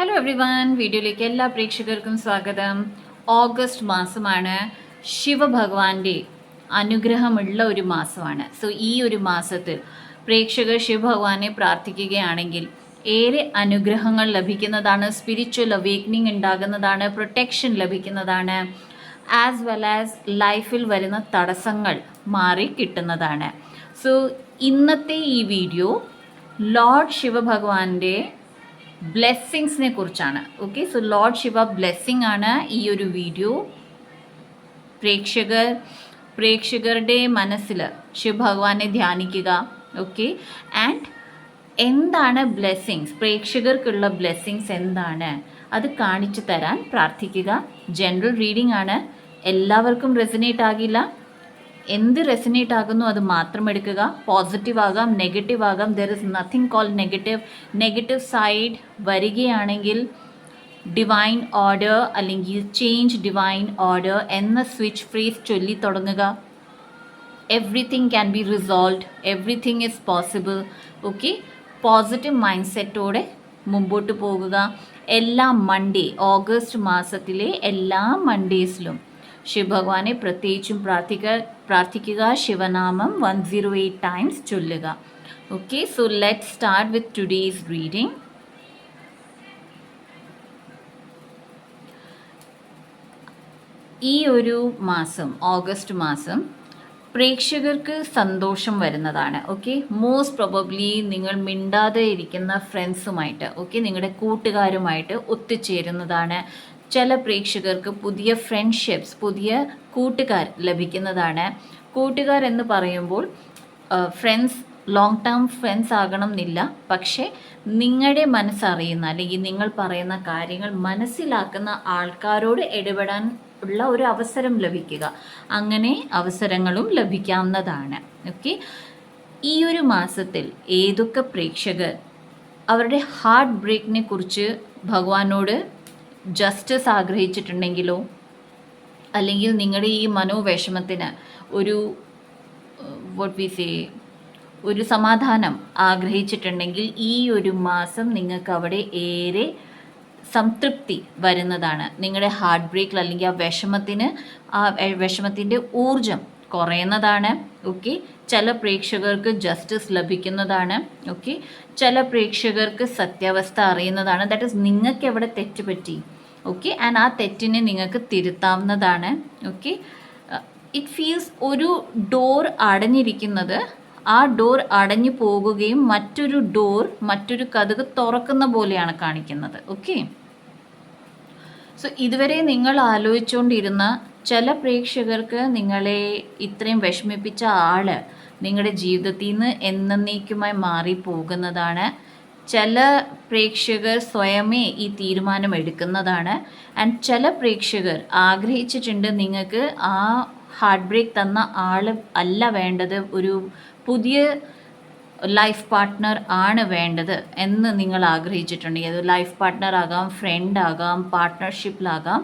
Hello every one, വീഡിയോയിലേക്ക് എല്ലാ പ്രേക്ഷകർക്കും സ്വാഗതം. ഓഗസ്റ്റ് മാസമാണ്, ശിവഭഗവാന്റെ അനുഗ്രഹമുള്ള ഒരു മാസമാണ്. സോ ഈ ഒരു മാസത്തിൽ പ്രേക്ഷകർ ശിവഭഗവാനെ പ്രാർത്ഥിക്കുകയാണെങ്കിൽ ഏറെ അനുഗ്രഹങ്ങൾ ലഭിക്കുന്നതാണ്, സ്പിരിച്വൽ അവേക്കനിങ് ഉണ്ടാകുന്നതാണ്, പ്രൊട്ടക്ഷൻ ലഭിക്കുന്നതാണ്, ആസ് വെൽ ആസ് ലൈഫിൽ വരുന്ന തടസ്സങ്ങൾ മാറി കിട്ടുന്നതാണ്. സോ ഇന്നത്തെ ഈ വീഡിയോ ലോർഡ് ശിവഭഗവാന്റെ ബ്ലെസ്സിങ്സിനെ കുറിച്ചാണ്. Okay, so Lord Shiva blessing ആണ് ഈ ഒരു വീഡിയോ. പ്രേക്ഷകരുടെ മനസ്സിൽ ശിവഭഗവാനെ ധ്യാനിക്കുക. ഓക്കെ, ആൻഡ് എന്താണ് ബ്ലെസ്സിങ്സ്, പ്രേക്ഷകർക്കുള്ള ബ്ലെസ്സിങ്സ് എന്താണ്, അത് കാണിച്ചു തരാൻ പ്രാർത്ഥിക്കുക. ജനറൽ റീഡിംഗ് ആണ്, എല്ലാവർക്കും റെസിനേറ്റ് ആകില്ല. എന്ത് റെസിനേറ്റ് ആകുന്നു അത് മാത്രം എടുക്കുക. പോസിറ്റീവ് ആകാം, നെഗറ്റീവ് ആകാം. There is nothing call negative side വരികയാണെങ്കിൽ ഡിവൈൻ ഓർഡർ അല്ലെങ്കിൽ ചേഞ്ച് ഡിവൈൻ ഓർഡർ എന്ന സ്വിച്ച് ഫ്രേസ് ചൊല്ലി തുടങ്ങുക. Everything can be resolved, everything is possible. Okay, positive mind സെറ്റോടെ മുമ്പോട്ട് പോകുക. എല്ലാ മൺഡേ, ഓഗസ്റ്റ് മാസത്തിലെ എല്ലാ മൺഡേസിലും ശിവഭഗവാനെ പ്രത്യേകിച്ചും പ്രാർത്ഥിക്കുക. ശിവനാമം 108 ടൈംസ് ചൊല്ലുക. Okay, so let start with today's reading. ഈ ഒരു മാസം, ഓഗസ്റ്റ് മാസം, പ്രേക്ഷകർക്ക് സന്തോഷം വരുന്നതാണ്. ഓക്കെ, മോസ്റ്റ് പ്രോബബ്ലി നിങ്ങൾ മിണ്ടാതെ ഇരിക്കുന്ന ഫ്രണ്ട്സുമായിട്ട്, ഓക്കെ, നിങ്ങളുടെ കൂട്ടുകാരുമായിട്ട് ഒത്തുചേരുന്നതാണ്. ചില പ്രേക്ഷകർക്ക് പുതിയ ഫ്രണ്ട്ഷിപ്സ്, പുതിയ കൂട്ടുകാർ ലഭിക്കുന്നതാണ്. കൂട്ടുകാർ എന്ന് പറയുമ്പോൾ ഫ്രണ്ട്സ് ലോങ് ടേം ഫ്രണ്ട്സ് ആകണം എന്നില്ല, പക്ഷേ നിങ്ങളുടെ മനസ്സറിയുന്ന അല്ലെങ്കിൽ നിങ്ങൾ പറയുന്ന കാര്യങ്ങൾ മനസ്സിലാക്കുന്ന ആൾക്കാരോട് ഇടപെടാൻ ഉള്ള ഒരു അവസരം ലഭിക്കുക. അങ്ങനെ അവസരങ്ങളും ലഭിക്കാവുന്നതാണ്. ഓക്കെ, ഈ ഒരു മാസത്തിൽ ഏതൊക്കെ പ്രേക്ഷകർ അവരുടെ ഹാർട്ട് ബ്രേക്കിനെ കുറിച്ച് ഭഗവാനോട് ജസ്റ്റിസ് ആഗ്രഹിച്ചിട്ടുണ്ടെങ്കിലോ, അല്ലെങ്കിൽ നിങ്ങളുടെ ഈ മനോവിഷമത്തിന് ഒരു ഒരു സമാധാനം ആഗ്രഹിച്ചിട്ടുണ്ടെങ്കിൽ ഈ ഒരു മാസം നിങ്ങൾക്ക് അവിടെ ഏറെ സംതൃപ്തി വരുന്നതാണ്. നിങ്ങളുടെ ഹാർട്ട് ബ്രേക്കിൽ അല്ലെങ്കിൽ ആ വിഷമത്തിൻ്റെ ഊർജം കുറയുന്നതാണ്. ഓക്കെ, ചില പ്രേക്ഷകർക്ക് ജസ്റ്റിസ് ലഭിക്കുന്നതാണ്. ഓക്കെ, ചില പ്രേക്ഷകർക്ക് സത്യാവസ്ഥ അറിയുന്നതാണ്. ദാറ്റ് ഈസ് നിങ്ങൾക്ക് എവിടെ തെറ്റ് പറ്റി. ഓക്കെ, ആൻഡ് ആ തെറ്റിനെ നിങ്ങൾക്ക് തിരുത്താവുന്നതാണ്. ഓക്കെ, ഇറ്റ് ഫീൽസ് ഒരു ഡോർ അടഞ്ഞിരിക്കുന്നത്, ആ ഡോർ അടഞ്ഞു പോകുകയും മറ്റൊരു കതക് തുറക്കുന്ന പോലെയാണ് കാണിക്കുന്നത്. ഓക്കെ, സോ ഇതുവരെ നിങ്ങൾ ആലോചിച്ചുകൊണ്ടിരുന്ന ചില പ്രേക്ഷകർക്ക് നിങ്ങളെ ഇത്രയും വിഷമിപ്പിച്ച ആൾ നിങ്ങളുടെ ജീവിതത്തിൽ നിന്ന് എന്നേക്കുമായി മാറിപ്പോകുന്നതാണ്. ചില പ്രേക്ഷകർ സ്വയമേ ഈ തീരുമാനം എടുക്കുന്നതാണ്. ആൻഡ് ചില പ്രേക്ഷകർ ആഗ്രഹിച്ചിട്ടുണ്ട് നിങ്ങൾക്ക് ആ ഹാർട്ട് ബ്രേക്ക് തന്ന ആൾ അല്ല വേണ്ടത്, ഒരു പുതിയ ലൈഫ് പാർട്ട്ണർ ആണ് വേണ്ടത് എന്ന് നിങ്ങൾ ആഗ്രഹിച്ചിട്ടുണ്ടെങ്കിൽ, അത് ലൈഫ് പാർട്ട്ണർ ആകാം, ഫ്രണ്ട് ആകാം, പാർട്ട്ണർഷിപ്പിലാകാം.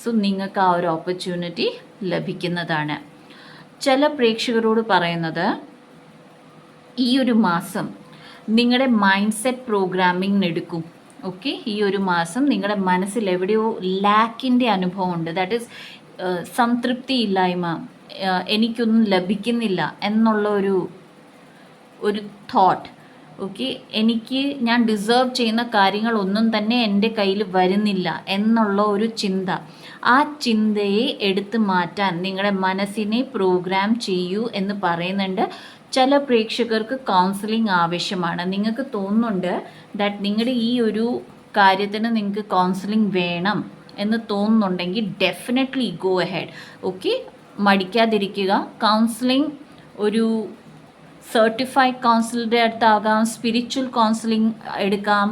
സോ നിങ്ങൾക്ക് ആ ഒരു ഓപ്പർച്യൂണിറ്റി ലഭിക്കുന്നതാണ്. ചില പ്രേക്ഷകരോട് പറയുന്നത്, ഈ ഒരു മാസം നിങ്ങളുടെ മൈൻഡ് സെറ്റ് പ്രോഗ്രാമിംഗ് എടുക്കും. ഓക്കെ, ഈ ഒരു മാസം നിങ്ങളുടെ മനസ്സിൽ എവിടെയോ ലാക്കിൻ്റെ അനുഭവം ഉണ്ട്. ദാറ്റ് ഈസ് സംതൃപ്തി ഇല്ലായ്മ, എനിക്കൊന്നും ലഭിക്കുന്നില്ല എന്നുള്ള ഒരു തോട്ട്. ഓക്കെ, ഞാൻ ഡിസേർവ് ചെയ്യുന്ന കാര്യങ്ങളൊന്നും തന്നെ എൻ്റെ കയ്യിൽ വരുന്നില്ല എന്നുള്ള ഒരു ചിന്ത. ആ ചിന്തയെ എടുത്തു മാറ്റാൻ നിങ്ങളുടെ മനസ്സിനെ പ്രോഗ്രാം ചെയ്യൂ എന്ന് പറയുന്നുണ്ട്. ചില പ്രേക്ഷകർക്ക് കൗൺസിലിംഗ് ആവശ്യമാണ്. നിങ്ങൾക്ക് തോന്നുന്നുണ്ട് ദാറ്റ് നിങ്ങളുടെ ഈ ഒരു കാര്യത്തിന് നിങ്ങൾക്ക് കൗൺസിലിംഗ് വേണം എന്ന് തോന്നുന്നുണ്ടെങ്കിൽ ഡെഫിനറ്റ്ലി ഗോ അഹെഡ്. ഓക്കെ, മടിക്കാതിരിക്കുക. കൗൺസിലിംഗ് ഒരു സർട്ടിഫൈഡ് കൗൺസിലറുടെ അടുത്താകാം, സ്പിരിച്വൽ കൗൺസിലിംഗ് എടുക്കാം,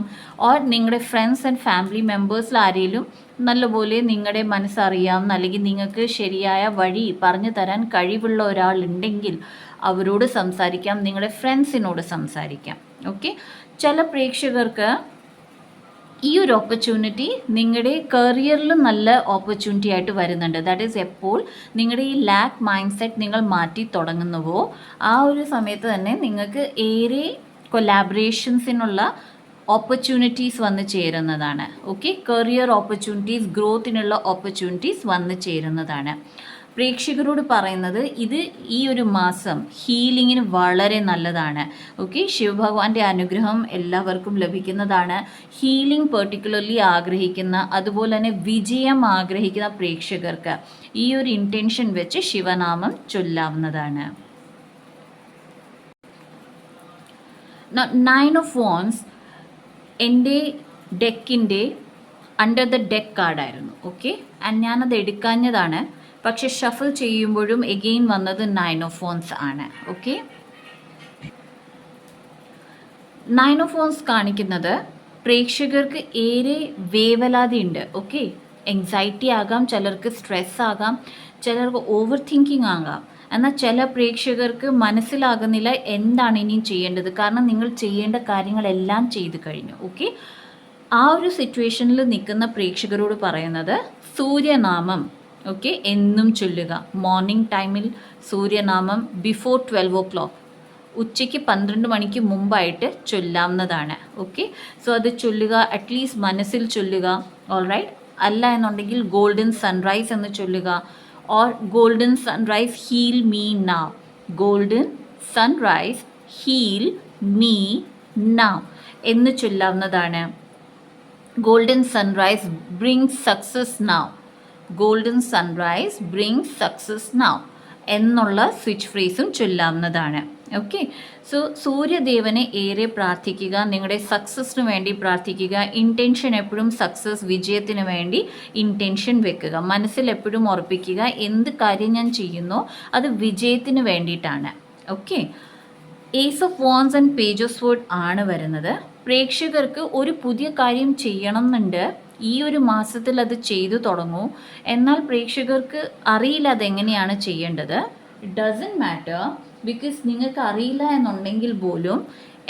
ഓർ നിങ്ങളുടെ ഫ്രണ്ട്സ് ആൻഡ് ഫാമിലി മെമ്പേഴ്സിൽ ആരെങ്കിലും നല്ലപോലെ നിങ്ങളുടെ മനസ്സറിയാവുന്ന അല്ലെങ്കിൽ നിങ്ങൾക്ക് ശരിയായ വഴി പറഞ്ഞു തരാൻ കഴിവുള്ള ഒരാളുണ്ടെങ്കിൽ അവരോട് സംസാരിക്കാം, നിങ്ങളുടെ ഫ്രണ്ട്സിനോട് സംസാരിക്കാം. ഓക്കെ, ചില പ്രേക്ഷകർക്ക് ഈ ഒരു ഓപ്പർച്യൂണിറ്റി നിങ്ങളുടെ കരിയറിലും നല്ല ഓപ്പർച്യൂണിറ്റി ആയിട്ട് വരുന്നുണ്ട്. ദാറ്റ് ഈസ് എപ്പോൾ നിങ്ങളുടെ ഈ ലാക്ക് മൈൻഡ് സെറ്റ് നിങ്ങൾ മാറ്റി തുടങ്ങുന്നുവോ ആ ഒരു സമയത്ത് തന്നെ നിങ്ങൾക്ക് ഏറെ കൊലാബറേഷൻസിനുള്ള ഓപ്പർച്യൂണിറ്റീസ് വന്ന് ചേരുന്നതാണ്. ഓക്കെ, കരിയർ ഓപ്പർച്യൂണിറ്റീസ്, ഗ്രോത്തിനുള്ള ഓപ്പർച്യൂണിറ്റീസ് വന്ന് ചേരുന്നതാണ്. പ്രേക്ഷകരോട് പറയുന്നത് ഇത് ഈ ഒരു മാസം ഹീലിങ്ങിന് വളരെ നല്ലതാണ്. ഓക്കെ, ശിവഭഗവാന്റെ അനുഗ്രഹം എല്ലാവർക്കും ലഭിക്കുന്നതാണ്. ഹീലിംഗ് പെർട്ടിക്കുലർലി ആഗ്രഹിക്കുന്ന, അതുപോലെ തന്നെ വിജയം ആഗ്രഹിക്കുന്ന പ്രേക്ഷകർക്ക് ഈ ഒരു ഇൻറ്റൻഷൻ വെച്ച് ശിവനാമം ചൊല്ലാവുന്നതാണ്. നയൻ ഓഫ് വോൺസ് എൻ്റെ ഡെക്കിൻ്റെ അണ്ടർ ദ ഡെക്ക് കാർഡായിരുന്നു. ഓക്കെ, ആൻഡ് ഞാനത് എടുക്കാഞ്ഞതാണ്. പക്ഷെ ഷഫിൾ ചെയ്യുമ്പോഴും എഗെയിൻ വന്നത് 9 ഓഫ് വോൺസ് ആണ്. ഓക്കെ, 9 ഓഫ് വോൺസ് കാണിക്കുന്നത് പ്രേക്ഷകർക്ക് ഏറെ വേവലാതി ഉണ്ട്. ഓക്കെ, എങ്സൈറ്റി ആകാം, ചിലർക്ക് സ്ട്രെസ് ആകാം, ചിലർക്ക് ഓവർ തിങ്കിങ് ആകാം. എന്നാൽ ചില പ്രേക്ഷകർക്ക് മനസ്സിലാകുന്നില്ല എന്താണ് ഇനിയും ചെയ്യേണ്ടത്. കാരണം നിങ്ങൾ ചെയ്യേണ്ട കാര്യങ്ങളെല്ലാം ചെയ്തു കഴിഞ്ഞു. ഓക്കെ, ആ ഒരു സിറ്റുവേഷനിൽ നിൽക്കുന്ന പ്രേക്ഷകരോട് പറയുന്നത് സൂര്യനാമം ഓക്കെ എന്നും ചൊല്ലുക. മോർണിംഗ് ടൈമിൽ സൂര്യനാമം ബിഫോർ 12 o'clock, ഉച്ചയ്ക്ക് 12 മണിക്ക് മുമ്പായിട്ട് ചൊല്ലാവുന്നതാണ്. ഓക്കെ, സോ അത് ചൊല്ലുക, അറ്റ്ലീസ്റ്റ് മനസ്സിൽ ചൊല്ലുക. ഓൾ റൈറ്റ്, അല്ല എന്നുണ്ടെങ്കിൽ ഗോൾഡൻ സൺറൈസ് എന്ന് ചൊല്ലുക. Or golden sunrise heal me now, golden sunrise heal me now എന്ന് ചൊല്ലാവുന്നതാണ്. Golden sunrise bring success now, golden sunrise bring success now എന്നുള്ള സ്വിച്ച് ഫ്രേസും ചൊല്ലാവുന്നതാണ്. ഓക്കെ, സോ സൂര്യദേവനെ ഏറെ പ്രാർത്ഥിക്കുക, നിങ്ങളുടെ സക്സസ്സിന് വേണ്ടി പ്രാർത്ഥിക്കുക. ഇൻറ്റൻഷൻ എപ്പോഴും സക്സസ്, വിജയത്തിന് വേണ്ടി ഇൻറ്റൻഷൻ വെക്കുക. മനസ്സിൽ എപ്പോഴും ഉറപ്പിക്കുക എന്ത് കാര്യം ഞാൻ ചെയ്യുന്നോ അത് വിജയത്തിന് വേണ്ടിയിട്ടാണ്. Okay, ace of wands and page of sword ആണ് വരുന്നത്. പ്രേക്ഷകർക്ക് ഒരു പുതിയ കാര്യം ചെയ്യണം എന്നുണ്ട്, ഈ ഒരു മാസത്തിൽ അത് ചെയ്തു തുടങ്ങൂ. എന്നാൽ പ്രേക്ഷകർക്ക് അറിയില്ല അതെങ്ങനെയാണ് ചെയ്യേണ്ടത്. ഇറ്റ് ഡസൻറ്റ് മാറ്റർ, ബിക്കോസ് നിങ്ങൾക്ക് അറിയില്ല എന്നുണ്ടെങ്കിൽ പോലും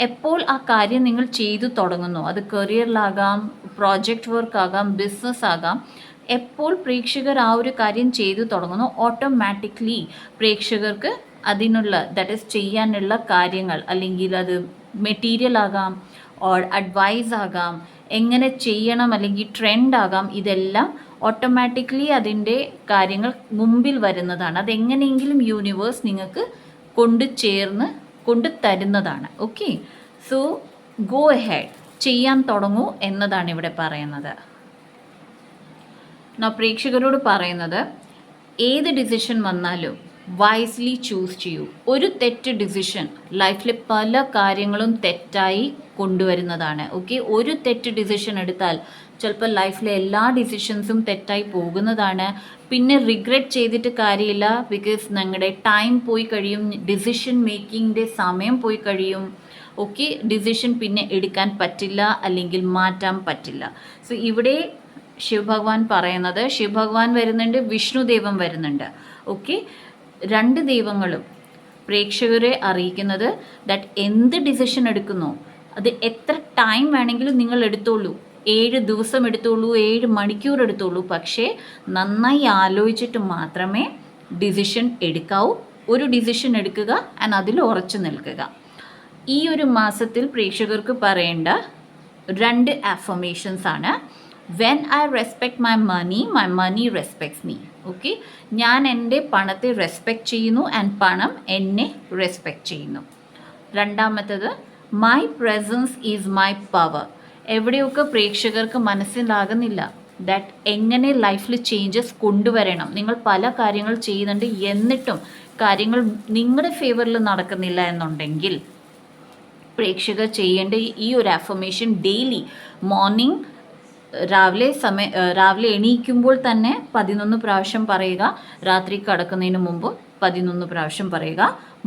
എപ്പോൾ ആ കാര്യം നിങ്ങൾ ചെയ്തു തുടങ്ങുന്നു, അത് കരിയറിലാകാം, പ്രോജക്റ്റ് വർക്ക് ആകാം, ബിസിനസ് ആകാം, എപ്പോൾ പ്രേക്ഷകർ ആ ഒരു കാര്യം ചെയ്തു തുടങ്ങുന്നു ഓട്ടോമാറ്റിക്കലി പ്രേക്ഷകർക്ക് അതിനുള്ള ദാറ്റ് ഈസ് ചെയ്യാനുള്ള കാര്യങ്ങൾ, അല്ലെങ്കിൽ അത് മെറ്റീരിയൽ ആകാം, ഓർ അഡ്വൈസ് ആകാം, എങ്ങനെ ചെയ്യണം അല്ലെങ്കിൽ ട്രെൻഡ് ആകാം, ഇതെല്ലാം ഓട്ടോമാറ്റിക്കലി അതിൻ്റെ കാര്യങ്ങൾ മുമ്പിൽ വരുന്നതാണ്. അതെങ്ങനെയെങ്കിലും യൂണിവേഴ്സ് നിങ്ങൾക്ക് കൊണ്ടു തരുന്നതാണ്. ഓക്കെ, സോ ഗോ എഹെഡ്, ചെയ്യാൻ തുടങ്ങൂ എന്നതാണ് ഇവിടെ പറയുന്നത്. പ്രേക്ഷകരോട് പറയുന്നത് ഏത് ഡിസിഷൻ വന്നാലും വൈസ്ലി ചൂസ് ചെയ്യൂ. ഒരു തെറ്റ് ഡിസിഷൻ ലൈഫിൽ പല കാര്യങ്ങളും തെറ്റായി കൊണ്ടുവരുന്നതാണ്. ഓക്കെ, ഒരു തെറ്റ് ഡിസിഷൻ എടുത്താൽ ചിലപ്പോൾ ലൈഫിലെ എല്ലാ ഡിസിഷൻസും തെറ്റായി പോകുന്നതാണ്. പിന്നെ റിഗ്രറ്റ് ചെയ്തിട്ട് കാര്യമില്ല, ബിക്കോസ് നിങ്ങളുടെ ടൈം പോയി കഴിയും, ഡിസിഷൻ മേക്കിങ്ങിൻ്റെ സമയം പോയി കഴിയും. ഓക്കെ, ഡിസിഷൻ പിന്നെ എടുക്കാൻ പറ്റില്ല അല്ലെങ്കിൽ മാറ്റാൻ പറ്റില്ല. സോ ഇവിടെ ശിവഭഗവാൻ പറയുന്നത്, ശിവഭഗവാൻ വരുന്നുണ്ട്, വിഷ്ണുദേവൻ വരുന്നുണ്ട്. ഓക്കെ, രണ്ട് ദൈവങ്ങളും പ്രേക്ഷകരെ അറിയിക്കുന്നത് ദാറ്റ് എന്ത് ഡിസിഷൻ എടുക്കുന്നോ അത് എത്ര ടൈം വേണമെങ്കിലും നിങ്ങൾ എടുത്തോളൂ, 7 ദിവസം എടുത്തോളൂ, 7 മണിക്കൂർ എടുത്തോളൂ, പക്ഷേ നന്നായി ആലോചിച്ചിട്ട് മാത്രമേ ഡിസിഷൻ എടുക്കാവൂ. ഒരു ഡിസിഷൻ എടുക്കുക ആൻഡ് അതിൽ ഉറച്ചു നിൽക്കുക. ഈ ഒരു മാസത്തിൽ പ്രേക്ഷകർക്ക് പറയേണ്ട 2 അഫർമേഷൻസ് ആണ്. When I respect my money respects me. Okay, ഞാൻ എൻ്റെ പണത്തെ റെസ്പെക്റ്റ് ചെയ്യുന്നു ആൻഡ് പണം എന്നെ റെസ്പെക്റ്റ് ചെയ്യുന്നു. രണ്ടാമത്തത് my presence is my power. എവിടെയൊക്കെ പ്രേക്ഷകർക്ക് മനസ്സിലാകുന്നില്ല ദാറ്റ് എങ്ങനെ ലൈഫിൽ ചേഞ്ചസ് കൊണ്ടുവരണം. നിങ്ങൾ പല കാര്യങ്ങൾ ചെയ്യുന്നുണ്ട്, എന്നിട്ടും കാര്യങ്ങൾ നിങ്ങളുടെ ഫേവറിൽ നടക്കുന്നില്ല എന്നുണ്ടെങ്കിൽ പ്രേക്ഷകർ ചെയ്യേണ്ട ഈ ഒരു അഫർമേഷൻ ഡെയിലി മോർണിംഗ് രാവിലെ എണീക്കുമ്പോൾ തന്നെ 11 പ്രാവശ്യം പറയുക, രാത്രി കിടക്കുന്നതിന് മുമ്പ് 11 പ്രാവശ്യം പറയുക.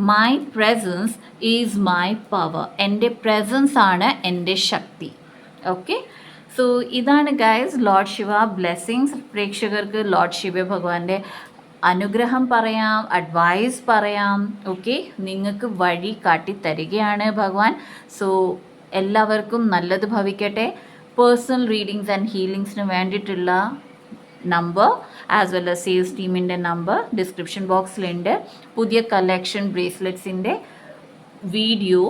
My presence is my power. എൻ്റെ പ്രസൻസ് ആണ് എൻ്റെ ശക്തി. ഓക്കെ, സോ ഇതാണ് ഗൈസ് ലോർഡ് ശിവ ബ്ലെസ്സിങ്സ്. പ്രേക്ഷകർക്ക് ലോർഡ് ശിവ ഭഗവാന്റെ അനുഗ്രഹം പറയാം, അഡ്വൈസ് പറയാം. ഓക്കെ, നിങ്ങൾക്ക് വഴി കാട്ടി തരികയാണ് ഭഗവാൻ. സോ എല്ലാവർക്കും നല്ലത് ഭവിക്കട്ടെ. പേഴ്സണൽ റീഡിങ്സ് ആൻഡ് ഹീലിങ്സിന് വേണ്ടിയിട്ടുള്ള number as well as sales ടീമിൻ്റെ നമ്പർ ഡിസ്ക്രിപ്ഷൻ ബോക്സിലുണ്ട്. പുതിയ കളക്ഷൻ ബ്രേസ്ലെറ്റ്സിൻ്റെ വീഡിയോ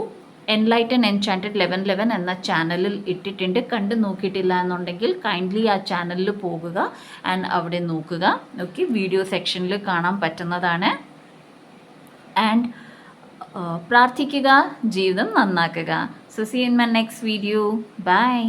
എൻലൈറ്റൻ എൻചാൻറ്റഡ് 1111 എന്ന ചാനലിൽ ഇട്ടിട്ടുണ്ട്. കണ്ട് നോക്കിയിട്ടില്ല എന്നുണ്ടെങ്കിൽ കൈൻഡ്ലി ആ ചാനലിൽ പോകുക ആൻഡ് അവിടെ നോക്കുക. ഓക്കെ, വീഡിയോ സെക്ഷനിൽ കാണാൻ പറ്റുന്നതാണ്. ആൻഡ് പ്രാർത്ഥിക്കുക, ജീവിതം നന്നാക്കുക. So see in my next video. By.